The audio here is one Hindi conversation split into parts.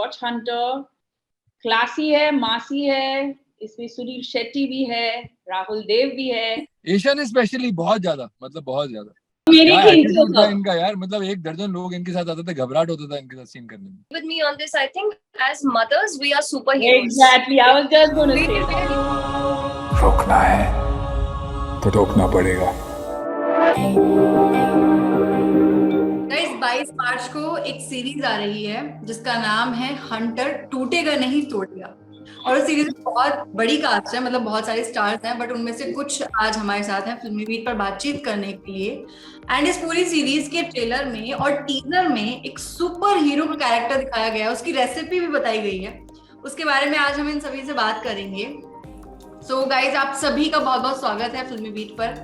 Watch Hunter. क्लासी है, मासी है, इसमें सुनील शेट्टी भी है, राहुल देव भी है। ईशान स्पेशली बहुत ज्यादा, मतलब बहुत ज्यादा मेरी क्या खिंचो एटीट्यूड था सब। इनका यार, मतलब एक दर्जन लोग इनके साथ आते थे, घबराहट होता था इनके साथ सीन करने में। With me on this, I think as mothers we are superheroes. Exactly, I was just going to say that. रोकना है तो रोकना पड़ेगा। गाइस 22 मार्च को एक सीरीज आ रही है जिसका नाम है हंटर, टूटेगा नहीं तोड़ेगा। और उस सीरीज में बहुत बड़ी कास्ट है, मतलब बहुत सारे स्टार्स हैं, बट उनमें से कुछ आज हमारे साथ हैं फिल्मी बीट पर बातचीत करने के लिए। एंड इस पूरी सीरीज के ट्रेलर में और टीजर में एक सुपर हीरो का कैरेक्टर दिखाया गया है, उसकी रेसिपी भी बताई गई है। उसके बारे में आज हम इन सभी से बात करेंगे। सो गाइस, आप सभी का बहुत बहुत स्वागत है फिल्मी बीट पर।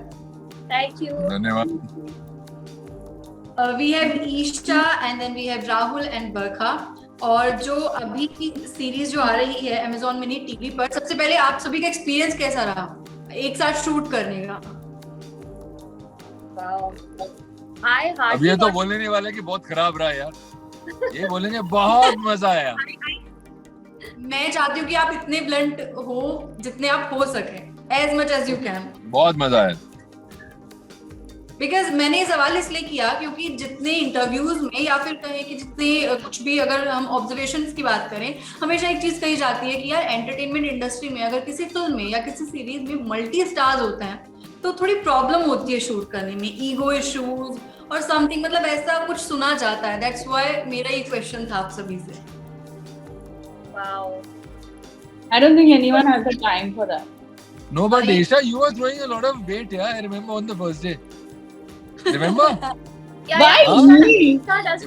Thank you. धन्यवाद। We have Isha and then we have Rahul and Barkha। और जो अभी की सीरीज जो आ रही है Amazon मिनी टीवी पर, सबसे पहले आप सभी का एक्सपीरियंस कैसा रहा एक साथ शूट करने का? अब ये तो बोलने नहीं वाले कि बहुत खराब रहा यार, ये बोलेंगे बहुत मजा आया। मैं चाहती हूँ कि आप इतने ब्लंट हो जितने आप हो सके, as much as you can। बहुत मजा आया। बिकॉज मैंने ये सवाल इसलिए किया क्योंकि जितने इंटरव्यूज में या फिर कहें कि जितने कुछ भी अगर हम ऑब्जर्वेशंस की बात करें, हमेशा एक चीज कही जाती है कि यार एंटरटेनमेंट इंडस्ट्री में अगर किसी फिल्म में या किसी सीरीज में मल्टी स्टार्स होते हैं तो थोड़ी प्रॉब्लम होती है शूट करने में, ईगो इश्यूज और समथिंग, मतलब ऐसा कुछ सुना जाता है। दैट्स व्हाई मेरा ये क्वेश्चन था आप सभी से। Wow. I don't think anyone has the time for that. No, but Isha, you were throwing a lot of weight, yeah. I remember on the first day. Remember? Yeah,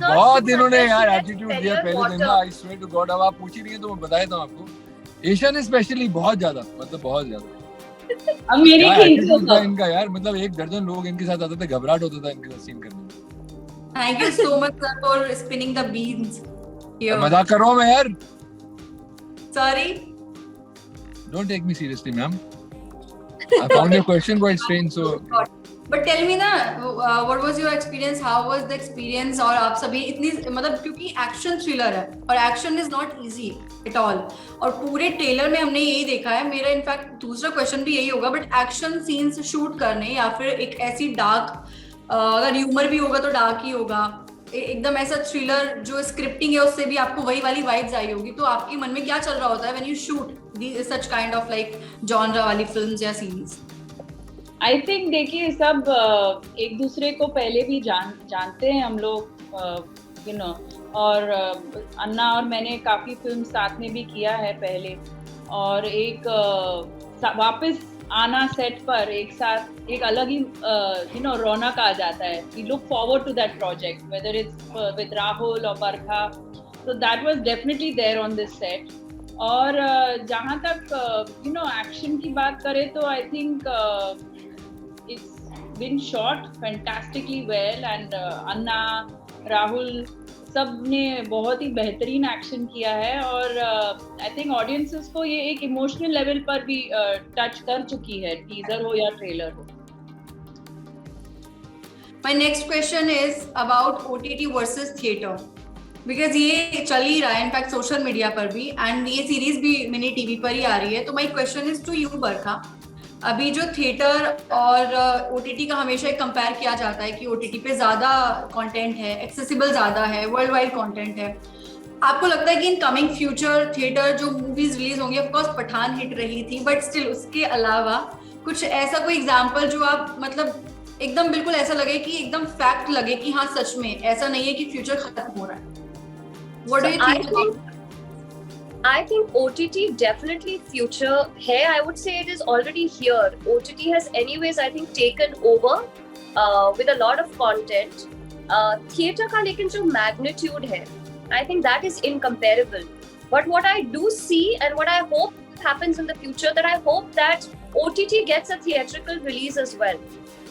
बहुत इन्होंने यार एटीट्यूड दिया पहले दिन। I swear to God, अब आप पूछ ही रही हैं तो मैं बता देता हूँ आपको। ईशा ने स्पेशली बहुत ज्यादा, मतलब बहुत ज्यादा। अब मेरी खिंचो था इनका यार, मतलब एक दर्जन लोग इनके साथ आते थे, घबराहट होता था इनके साथ सीन करने में। Thank you so much sir for spinning the beans. मजाक कर रहा हूँ मैं यार। Sorry. Don't take me seriously, ma'am. I found your question quite strange, so. But tell me ना, what was your experience? How was the experience? और आप सभी इतनी, मतलब क्योंकि एक्शन थ्रिलर है और action is not easy at all, और पूरे ट्रेलर में हमने यही देखा है। मेरा इनफैक्ट दूसरा क्वेश्चन भी यही होगा, बट एक्शन सीन्स शूट करने या फिर एक ऐसी डार्क, अगर ह्यूमर भी होगा तो डार्क ही होगा, एकदम ऐसा थ्रिलर जो स्क्रिप्टिंग है उससे भी आपको वही वाली वाइब्स आई होगी, तो आपके मन में क्या चल रहा होता है when you shoot such kind of like genre वाली फिल्म्स या सीरीज? आई थिंक देखिए, सब एक दूसरे को पहले भी जानते हैं हम लोग, यू नो, और अन्ना और मैंने काफी फिल्म साथ में भी किया है पहले, और एक वापस आना सेट पर एक साथ एक अलग ही यू नो रौनक आ जाता है। We look forward to that project, whether it's with Rahul और Barkha, so that was definitely there on this set. और जहाँ तक यू नो एक्शन की बात करें तो I think it's been shot fantastically well, and अन्ना, राहुल सब ने बहुत ही बेहतरीन एक्शन किया है, और आई थिंक ऑडियंसेस को ये एक इमोशनल लेवल पर भी टच कर चुकी है, टीजर हो या ट्रेलर हो। My next question is about OTT versus theater, because ये चल ही रहा है इनफैक्ट सोशल मीडिया पर भी, एंड ये सीरीज भी मिनी टीवी पर ही आ रही है। तो my question is to you Barkha, अभी जो थिएटर और ओटीटी का हमेशा एक कंपेयर किया जाता है कि ओटीटी पे ज्यादा कंटेंट है, एक्सेसिबल ज्यादा है, वर्ल्ड वाइड कंटेंट है, आपको लगता है कि इन कमिंग फ्यूचर थिएटर जो मूवीज रिलीज होंगी, ऑफ कोर्स पठान हिट रही थी, बट स्टिल उसके अलावा कुछ ऐसा कोई एग्जांपल जो आप मतलब एकदम बिल्कुल ऐसा लगे कि एकदम फैक्ट लगे कि हाँ सच में ऐसा नहीं है कि फ्यूचर खत्म हो रहा है? What do you think about? I think OTT definitely future है. I would say it is already here. OTT has anyways I think taken over with a lot of content. Theatre का लेकिन जो magnitude है, I think that is incomparable. But what I do see and what I hope happens in the future, that I hope that OTT gets a theatrical release as well.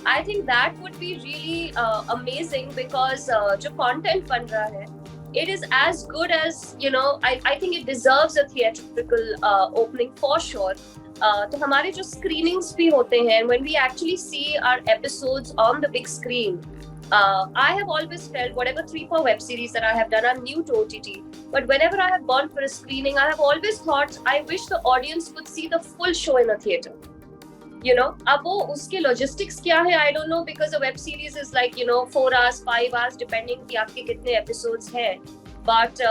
I think that would be really amazing, because जो content बन रहा है, it is as good as, you know, I think it deserves a theatrical opening for sure. तो हमारे जो screenings भी होते हैं, when we actually see our episodes on the big screen, I have always felt whatever 3-4 web series that I have done are new to OTT. But whenever I have gone for a screening, I have always thought I wish the audience could see the full show in a theater. You know, अब वो उसके logistics क्या है I don't know, because a web series is like 4 hours 5 hours depending कि आपके कितने episodes हैं. But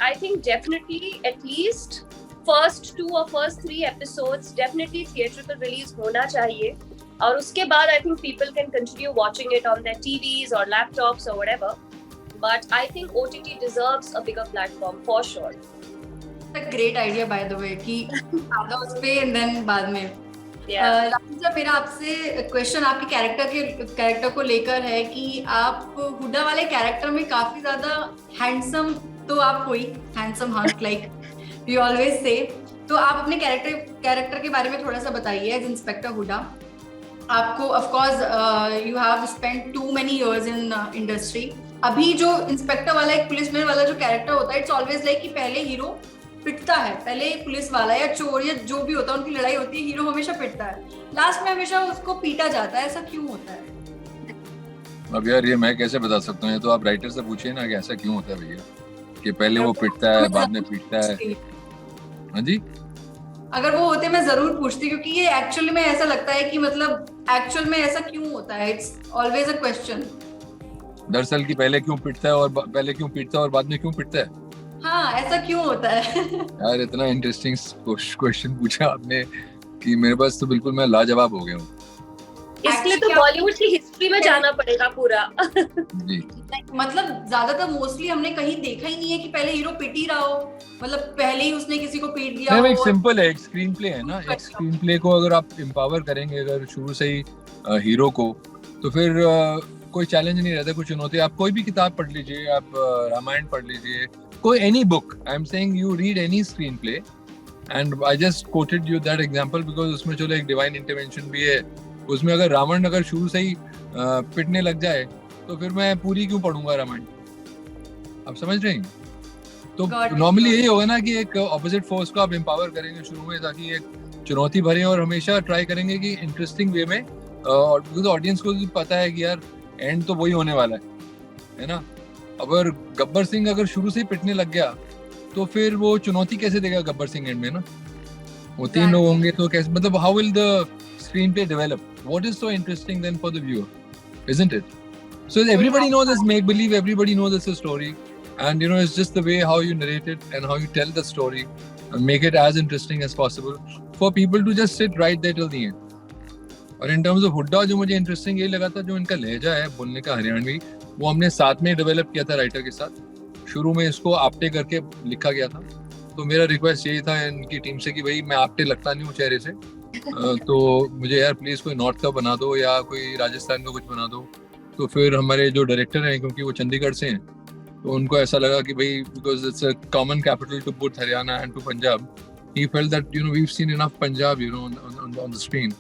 I think definitely at least first 2 or first 3 episodes definitely theatrical release होना चाहिए. और उसके बाद I think people can continue watching it on their TVs or laptops or whatever. But I think OTT deserves a bigger platform for sure. A great idea by the way कि आधा उस पे and then बाद में. राजा, मेरा आपसे क्वेश्चन आपके कैरेक्टर को लेकर है कि आप हुड्डा वाले कैरेक्टर में काफी ज्यादा हैंडसम तो आप कोई handsome hunk like you always say, तो आप अपने कैरेक्टर के बारे में थोड़ा सा बताइए एज इंस्पेक्टर हुड्डा. आपको of course you have spent too many years in industry. अभी जो इंस्पेक्टर वाला एक पुलिसमैन वाला जो कैरेक्टर होता है इट्स ऑलवेज लाइक कि पहले हीरो पिटता है, पहले पुलिस वाला या चोर या जो भी होता है उनकी लड़ाई होती है, हीरो हमेशा पिटता है, लास्ट में हमेशा उसको पीटा जाता है. ऐसा क्यों होता है? अब यार ये मैं कैसे बता सकता हूँ, ये तो आप राइटर से पूछिए ना कि ऐसा क्यों होता है भैया, कि पहले वो पिटता है बाद में पीटता है. हाँ जी, अगर वो होते मैं जरूर पूछती, क्योंकि ये एक्चुअली में ऐसा लगता है कि मतलब एक्चुअल में ऐसा क्यों होता है. It's always a question. दरअसल कि पहले क्यों पिटता है और पहले क्यों पीटता है और बाद में क्यों पिटता है. हाँ, ऐसा क्यों होता है? यार इतना इंटरेस्टिंग क्वेश्चन पूछा आपने कि मेरे पास तो बिल्कुल मैं लाजवाब हो गया हूँ. इसके लिए तो बॉलीवुड की हिस्ट्री में जाना पड़ेगा पूरा. जी, मतलब ज्यादातर मोस्टली हमने कहीं देखा ही नहीं है कि पहले हीरो पिट ही रहा हो, मतलब पहले ही उसने किसी को पीट दिया हो. एक सिंपल है, एक स्क्रीन प्ले है ना. एक स्क्रीन प्ले को अगर आप एम्पावर करेंगे अगर शुरू से ही हीरो को, तो फिर कोई चैलेंज नहीं रहता, कोई चुनौती. आप कोई भी किताब पढ़ लीजिए, आप रामायण पढ़ लीजिए, कोई any book, I am saying you read any screen play and I just coated you that example because उसमें चलो एक डिवाइन इंटरवेंशन भी है. उसमें अगर रावण अगर शुरू से ही पिटने लग जाए तो फिर मैं पूरी क्यों पढ़ूंगा रामायण. आप समझ रहे हैं? तो नॉर्मली यही होगा ना कि एक ऑपोजिट फोर्स को आप एम्पावर करेंगे शुरू में ताकि एक चुनौती भरे और हमेशा ट्राई करेंगे कि इंटरेस्टिंग वे में, और ऑडियंस को भी पता है कि यार एंड तो वही होने वाला है ना. अगर गब्बर सिंह अगर शुरू से ही पिटने लग गया तो फिर वो चुनौती कैसे देगा गब्बर सिंह एंड में ना. वो 3 लोग होंगे तो कैसे, मतलब how will the screenplay develop? What is so interesting then for the viewer, isn't it? So everybody knows it's make believe, everybody knows it's a story, and it's just the way how you narrate it and how you tell the story and make it as interesting as possible for people to just sit right there till the end. और in terms of हुड्डा जो मुझे इंटरेस्टिंग ये लगा था, जो इनका लहजा है बोलने का हरियाणवी, वो हमने साथ में डेवलप किया था राइटर के साथ. शुरू में इसको आपटे करके लिखा गया था, तो मेरा रिक्वेस्ट यही था इनकी टीम से कि भाई मैं आपटे लगता नहीं हूँ चेहरे से, तो मुझे यार प्लीज कोई नॉर्थ का बना दो या कोई राजस्थान का कुछ बना दो. तो फिर हमारे जो डायरेक्टर हैं, क्योंकि वो चंडीगढ़ से हैं, तो उनको ऐसा लगा कि भाई because it's a common capital to both Haryana and to Punjab, he felt that we've seen enough Punjab on the screen,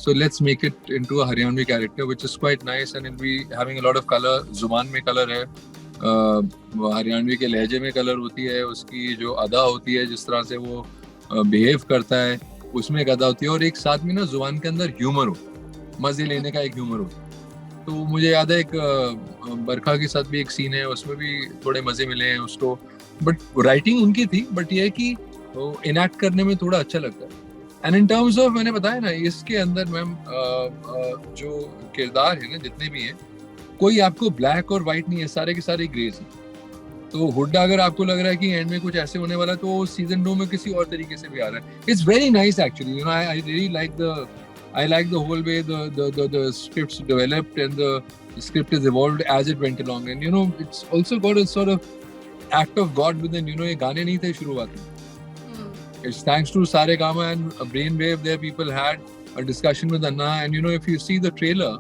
so let's make it into a Haryanvi character which is quite nice and it'll be having a lot of color. जुबान में कलर है, हरियाणवी के लहजे में कलर होती है, उसकी जो अदा होती है, जिस तरह से वो बिहेव करता है उसमें एक अदा होती है, और एक साथ में ना जुबान के अंदर ह्यूमर हो, मजे लेने का एक ह्यूमर हो. तो मुझे याद है एक बरखा के साथ भी एक सीन है, उसमें भी थोड़े मजे मिले हैं उसको, बट राइटिंग उनकी थी, बट ये है कि इनैक्ट करने में थोड़ा अच्छा लगता है. एंड इन टर्म्स ऑफ मैंने बताया ना, इसके अंदर मैम जो किरदार है ना जितने भी हैं, कोई आपको ब्लैक और व्हाइट नहीं है, सारे के सारे ग्रेज हैं. तो हुड्डा अगर आपको लग रहा है कि एंड में कुछ ऐसे होने वाला है, तो सीजन 2 में किसी और तरीके से भी आ रहा है. It's very nice actually, I really like the whole way the scripts developed and the script is evolved as it went along, and it's also got a sort of act of God within. ये गाने नहीं थे शुरुआत में. It's thanks to Saregama and Brainwave there people had a discussion with Anna, and if you see the trailer,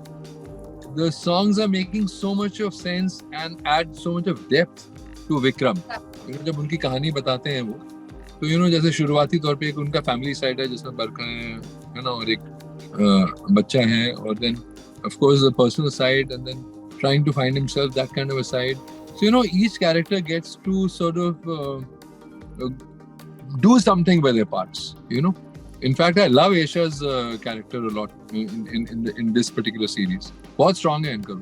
the songs are making so much of sense and add so much of depth to Vikram. जब उनकी कहानी बताते हैं वो, तो जैसे शुरुआती तौर पे एक उनका फैमिली साइड है जिसमें बरखा है ना, और एक बच्चा है, और then of course the personal side, and then trying to find himself, that kind of a side. So each character gets to sort of do something with their parts. In fact, I love Aisha's character a lot in this particular series. बहुत strong है इनका.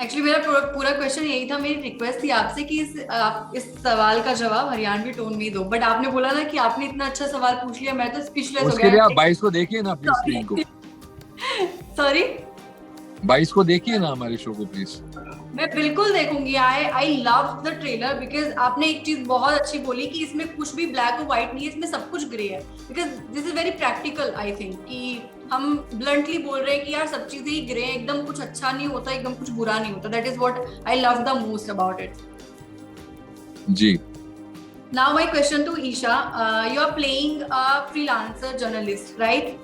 एक्चुअली मेरा पूरा क्वेश्चन यही था, मेरी रिक्वेस्ट थी आपसे कि आप इस सवाल का जवाब हरियाणवी टोन में ही दो, बट आपने बोला ना कि आपने इतना अच्छा सवाल पूछ लिया, मैं तो स्पीचलेस हो उसके लिए आप गया। 22 को देखिए ना प्लीज स्क्रीन को, सॉरी 22 को देखिए ना हमारे शो को प्लीज। मैं बिल्कुल देखूंगी। आई लव द ट्रेलर बिकॉज आपने एक चीज बहुत अच्छी बोली कि इसमें कुछ भी ब्लैक और व्हाइट नहीं है, इसमें सब कुछ ग्रे है। Because this is very practical I think, कि हम ब्लंटली बोल रहे हैं कि यार सब चीजें ही ग्रे हैं, एकदम कुछ अच्छा नहीं होता, एकदम कुछ बुरा नहीं होता। That is what I love the most about it. जी। Now my question to Isha, you are playing a freelancer journalist, right?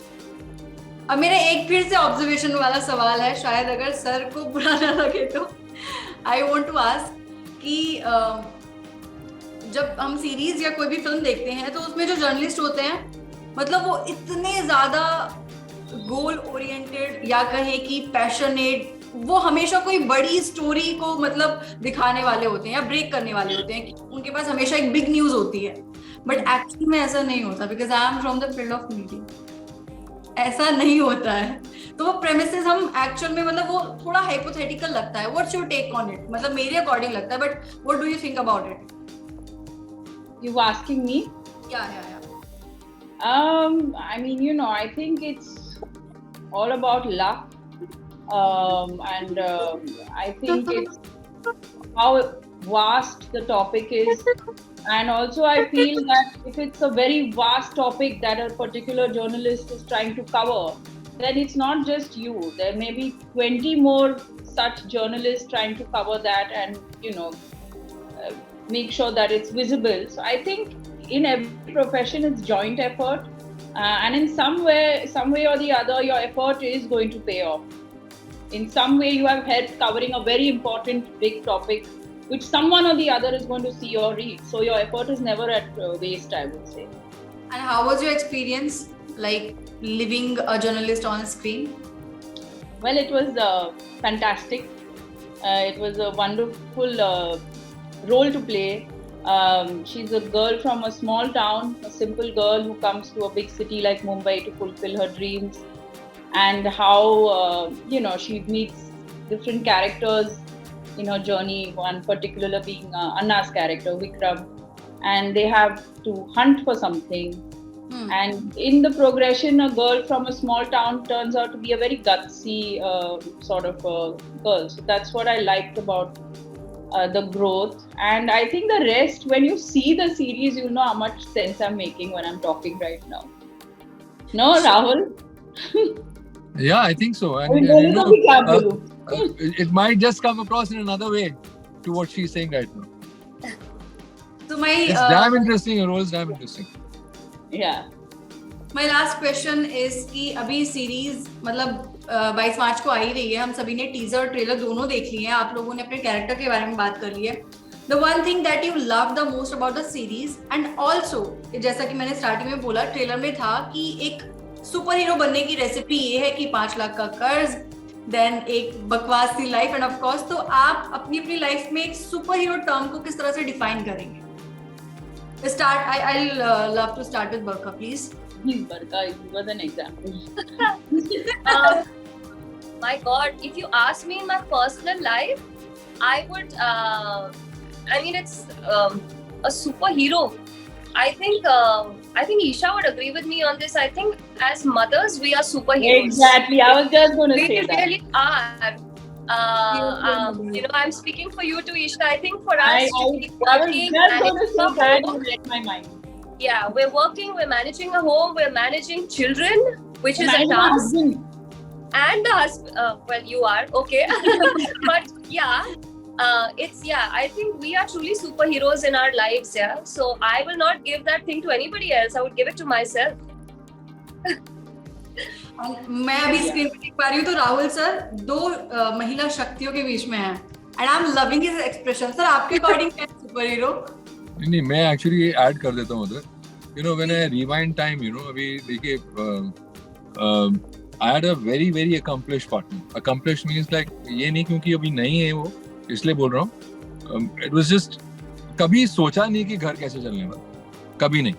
अब मेरा एक फिर से ऑब्जर्वेशन वाला सवाल है, शायद अगर सर को बुरा ना लगे तो आई वॉन्ट टू आस्क कि जब हम सीरीज या कोई भी फिल्म देखते हैं तो उसमें जो जर्नलिस्ट होते हैं, मतलब वो इतने ज्यादा गोल ओरिएंटेड या कहे कि पैशनेट, वो हमेशा कोई बड़ी स्टोरी को मतलब दिखाने वाले होते हैं या ब्रेक करने वाले होते हैं, कि उनके पास हमेशा एक बिग न्यूज होती है। बट एक्चुअली में ऐसा नहीं होता, because I am from the field of media, ऐसा नहीं होता है। तो वो प्रेमिसेस हम एक्चुअल में मतलब वो थोड़ा हाइपोथेटिकल लगता है। What's your take on it? मतलब मेरे अकॉर्डिंग लगता है, but what do you think about it? You asking me? Yeah. I mean, you know, I think it's all about luck, and I think it's how vast the topic is, and also I feel that if it's a very vast topic that a particular journalist is trying to cover, then it's not just you. There may be 20 more such journalists trying to cover that, and you know, make sure that it's visible. So I think in every profession it's joint effort, and in some way or the other, your effort is going to pay off. In some way you have helped covering a very important big topic which someone or the other is going to see or read, so your effort is never at waste, I would say. And how was your experience like living a journalist on screen? Well, it was fantastic. It was a wonderful role to play. She's a girl from a small town, a simple girl who comes to a big city like Mumbai to fulfill her dreams, and how you know, she meets different characters in her journey, one particular being Anna's character Vikram, and they have to hunt for something. And in the progression, a girl from a small town turns out to be a very gutsy sort of girl. So that's what I liked about the growth. And I think the rest, when you see the series, you'll know how much sense I'm making when I'm talking right now. No, Rahul? Yeah, I think so. And you know, it might just come across in another way to what she's saying right now. So my It's damn interesting. Your role is damn interesting. Yeah. My last question is कि अभी सीरीज मतलब 22 मार्च को आ ही रही है, हम सभी ने टीजर और ट्रेलर दोनों देख लिए हैं, आप लोगों ने अपने कैरेक्टर के बारे में बात कर ली है। The one thing that you love the most about the series, and also जैसा कि मैंने स्टार्टिंग में बोला, ट्रेलर में था कि एक सुपर हीरो बनने की रेसिपी ये है कि 5 लाख का कर्ज, देन एक बकवास सी लाइफ, एंड ऑफ कोर्स तो आप अपनी लाइफ में एक सुपर हीरो टर्म को किस तरह से डिफाइन करेंगे? I'll love to start with Barkha, please. Barkha, give us an example. My God, if you ask me in my personal life, I would. I mean, it's a superhero. I think Isha would agree with me on this. I think as mothers, we are superheroes. Exactly. I was just going to say that. We really are. You know, I'm speaking for you too, Isha. I think for us, I was just going to say that, you read my mind. Yeah, we're working, we're managing a home, we're managing children, which is a task. And the husband, well, you are, okay. But yeah, I think we are truly superheroes in our lives, yeah. So I will not give that thing to anybody else. I would give it to myself. मैं अभी स्क्रीन पे देख पा रही हूँ तो राहुल सर 2 महिला शक्तियों के बीच में हैं, and I am loving his expression. Sir आपके अकॉर्डिंग क्या है सुपर हीरो? नहीं, मैं एक्चुअली ऐड कर देता हूँ उधर। You know, when I rewind time, you know, अभी देखिए, I had a very very accomplished partner. Accomplished means like ये नहीं क्योंकि अभी नहीं है वो, इसलिए बोल रहा हूँ। इट वाज जस्ट, कभी सोचा नहीं कि घर कैसे चलने वाला, कभी नहीं।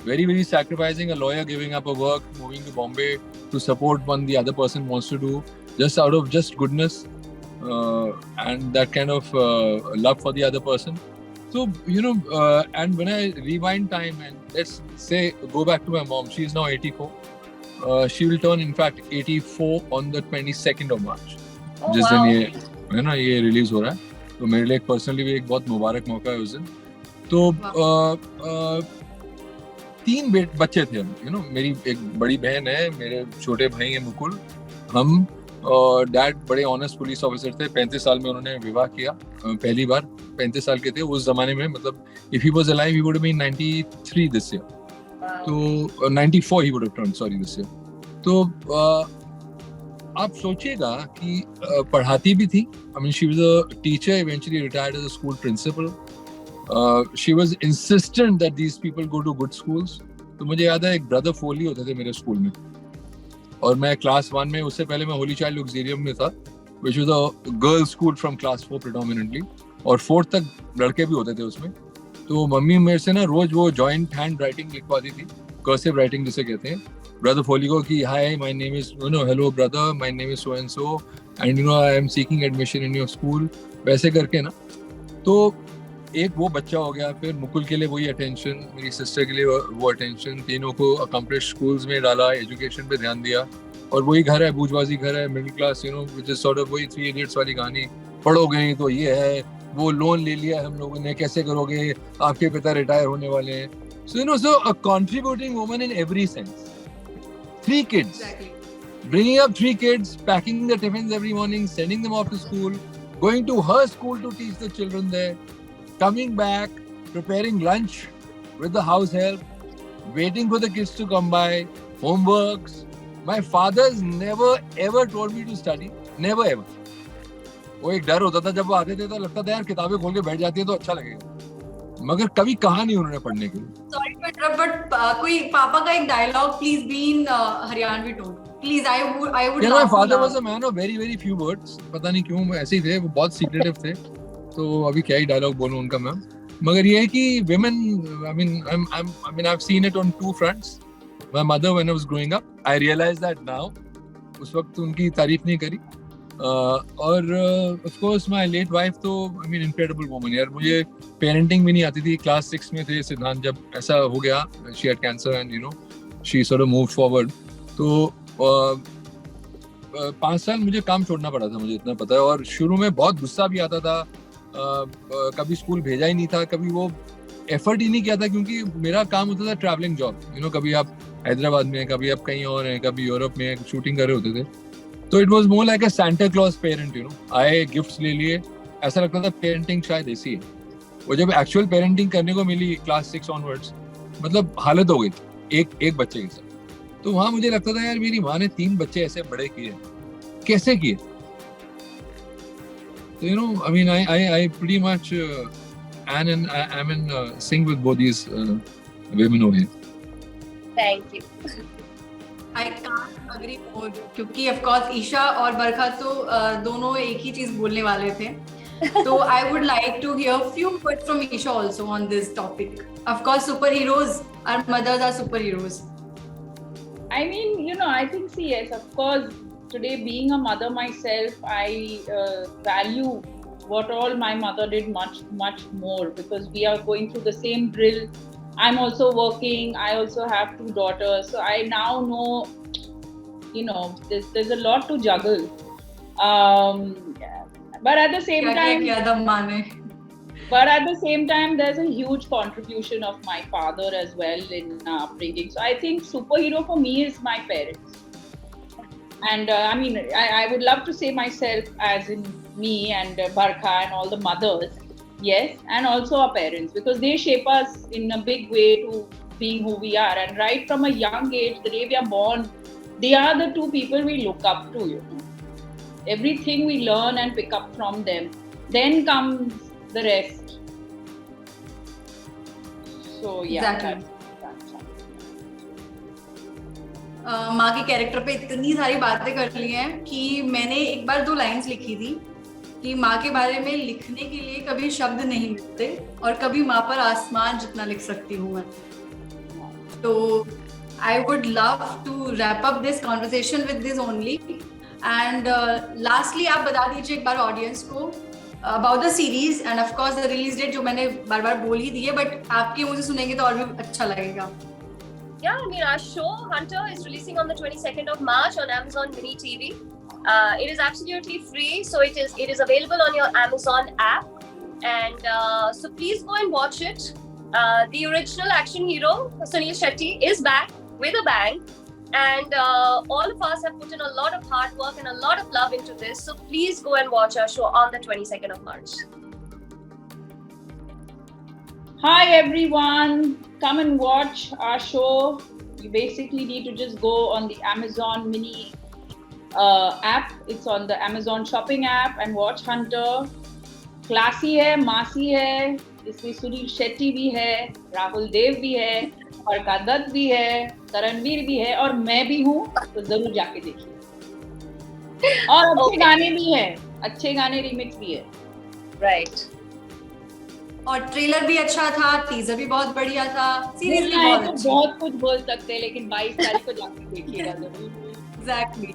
Very, very sacrificing, a lawyer giving up a work, moving to Bombay to support what the other person wants to do, just out of just goodness. and that kind of love for the other person. So, and when I rewind time and let's say go back to my mom, she is now 84. She will turn in fact 84 on the 22nd of March. जिस दिन ये है ना ये रिलीज हो रहा है, तो मेरे लिए पर्सनली भी एक बहुत मुबारक मौका है उस दिन. तो 3 बच्चे थे हम, मेरी एक बड़ी बहन है, मेरे छोटे भाई हैं मुकुल, हम और डैड बड़े ऑनेस्ट पुलिस ऑफिसर थे. 35 साल में उन्होंने विवाह किया, पहली बार 35 साल के थे उस जमाने में. मतलब if he was alive he would have been 93 this year. तो 94 he would have turn, sorry, this year. तो आप सोचिएगा कि पढ़ाती भी थी. I mean she was a teacher, eventually retired as a school principal. She was insistent that these people go to good schools. तो मुझे याद है एक ब्रदर फोली होते थे मेरे स्कूल में, और मैं क्लास 1 में, उससे पहले मैं होली चाइल्ड ऑक्सिलियम में था, which was a girls school from class 4 predominantly, और 4th तक लड़के भी होते थे उसमें. तो मम्मी मेरे से ना रोज वो जॉइंट हैंड राइटिंग लिखवाती थी, कर्सिव राइटिंग जिसे कहते हैं, ब्रदर फोली को, कि hi my name is hello brother, my name is so and so and I am seeking admission in your school, वैसे करके ना. तो एक वो बच्चा हो गया, फिर मुकुल के लिए वही अटेंशन, मेरी सिस्टर के लिए वो अटेंशन, तीनों को अकम्प्लिश स्कूल्स में डाला, एजुकेशन पे ध्यान दिया. और वही घर है, बूर्जवाजी घर है, middle class, which is sort of वही 3 इडियट्स वाली कहानी. पढ़ोगे तो ये है, वो लोन ले लिया हम लोगों ने, कैसे करोगे, आपके पिता रिटायर होने वाले हैं. So a contributing woman in every sense. 3 kids, bringing up 3 kids, packing the tiffins every morning, sending them off to school, going to her school to teach the children there, coming back, preparing lunch with the house help, waiting for the kids to come by, homeworks. My father's never ever told me to study, never ever. वो एक डर होता था जब वो आते थे तो लगता था यार किताबें खोल के बैठ जाती है तो अच्छा लगेगा, मगर कभी कहा नहीं उन्होंने पढ़ने के लिए. सॉरी बट कोई पापा का एक dialogue please be in Haryanvi tone please. I would my father was a man of very very few words. पता नहीं क्यों ऐसे ही थे, वो बहुत सीक्रेटिव थे. तो अभी क्या ही डायलॉग बोलूं उनका मैम, मगर ये है कि women, I mean I've seen it on 2 fronts. My mother when I was growing up, I realized that now. उस वक्त उनकी तारीफ नहीं करी. और of course my late wife तो I mean incredible woman यार. मुझे पेरेंटिंग भी नहीं आती थी. क्लास 6 में थे सिद्धांत जब ऐसा हो गया, she had cancer and she sort of moved forward. तो 5 साल मुझे काम छोड़ना पड़ा था, मुझे इतना पता है. और शुरू में बहुत गुस्सा भी आता था, कभी स्कूल भेजा ही नहीं था, कभी वो एफर्ट ही नहीं किया था, क्योंकि मेरा काम होता था ट्रैवलिंग जॉब. कभी आप हैदराबाद में, कभी आप कहीं और हैं, कभी यूरोप में शूटिंग कर रहे होते थे. तो it was more like a Santa Claus parent. आए, गिफ्ट्स ले लिए, ऐसा लगता था पेरेंटिंग शायद ऐसी है. वो जब एक्चुअल पेरेंटिंग करने को मिली क्लास 6 ऑनवर्ड्स, मतलब हालत हो गई एक बच्चे के साथ. तो वहाँ मुझे लगता था यार मेरी माँ ने 3 बच्चे ऐसे बड़े किए, कैसे किए. So, I mean, I pretty much I'm in sync with both these women over here. Thank you. I can't agree more, क्योंकि of course ईशा और बरखा तो दोनों एक ही चीज बोलने वाले थे. So I would like to hear few words from Isha also on this topic. Of course, superheroes, our mothers are superheroes. I mean, I think, yes, of course. Today, being a mother myself, I value what all my mother did much, much more, because we are going through the same drill. I'm also working. I also have 2 daughters. So I now know, there's a lot to juggle. But at the same time, there's a huge contribution of my father as well in upbringing. So I think superhero for me is my parents. And I mean, I would love to say myself as in me and Barkha and all the mothers, yes, and also our parents, because they shape us in a big way to being who we are. And right from a young age, the day we are born, they are the 2 people we look up to. Everything we learn and pick up from them. Then comes the rest. So yeah. Exactly. माँ के कैरेक्टर पे इतनी सारी बातें कर ली हैं कि मैंने एक बार 2 लाइंस लिखी थी कि माँ के बारे में लिखने के लिए कभी शब्द नहीं मिलते और कभी माँ पर आसमान जितना लिख सकती हूँ मैं. तो I would love to wrap up this conversation with this only. And lastly आप बता दीजिए एक बार ऑडियंस को about the series and of course the release date, जो मैंने बार बार बोल ही दी है, बट आपके मुझे सुनेंगे तो और भी अच्छा लगेगा. Yeah, I mean, our show Hunter is releasing on the 22nd of March on Amazon Mini TV. It is absolutely free, so it is available on your Amazon app, and so please go and watch it. The original action hero Sunil Shetty is back with a bang, and all of us have put in a lot of hard work and a lot of love into this. So please go and watch our show on the 22nd of March. Hi everyone, come and watch our show. You basically need to just go on the Amazon Mini app. It's on the Amazon shopping app and watch Hunter. Classy है, मासी है, इसमें सुनील शेट्टी भी है, राहुल देव भी है, अलका दत्त भी है, करणवीर भी है और मैं भी हूँ, तो जरूर जाके देखिए. और अच्छे गाने भी है, अच्छे गाने रिमिक्स भी है. Right. और ट्रेलर भी अच्छा था, टीजर भी बहुत बढ़िया था, सीरीज भी बोलना है बहुत तो अच्छी. बहुत कुछ बोल सकते हैं, लेकिन 22 तारीख को जाके देखिएगा जरूर. Exactly.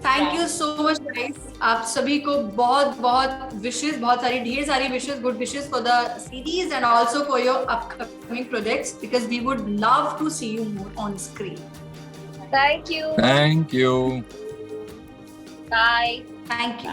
Thank you so much guys. आप सभी को बहुत बहुत विशेस, बहुत सारी ढेर सारी wishes, good wishes for the series and also for your upcoming projects, because we would love to see you more on screen. Thank you. Thank you. Bye. Thank you.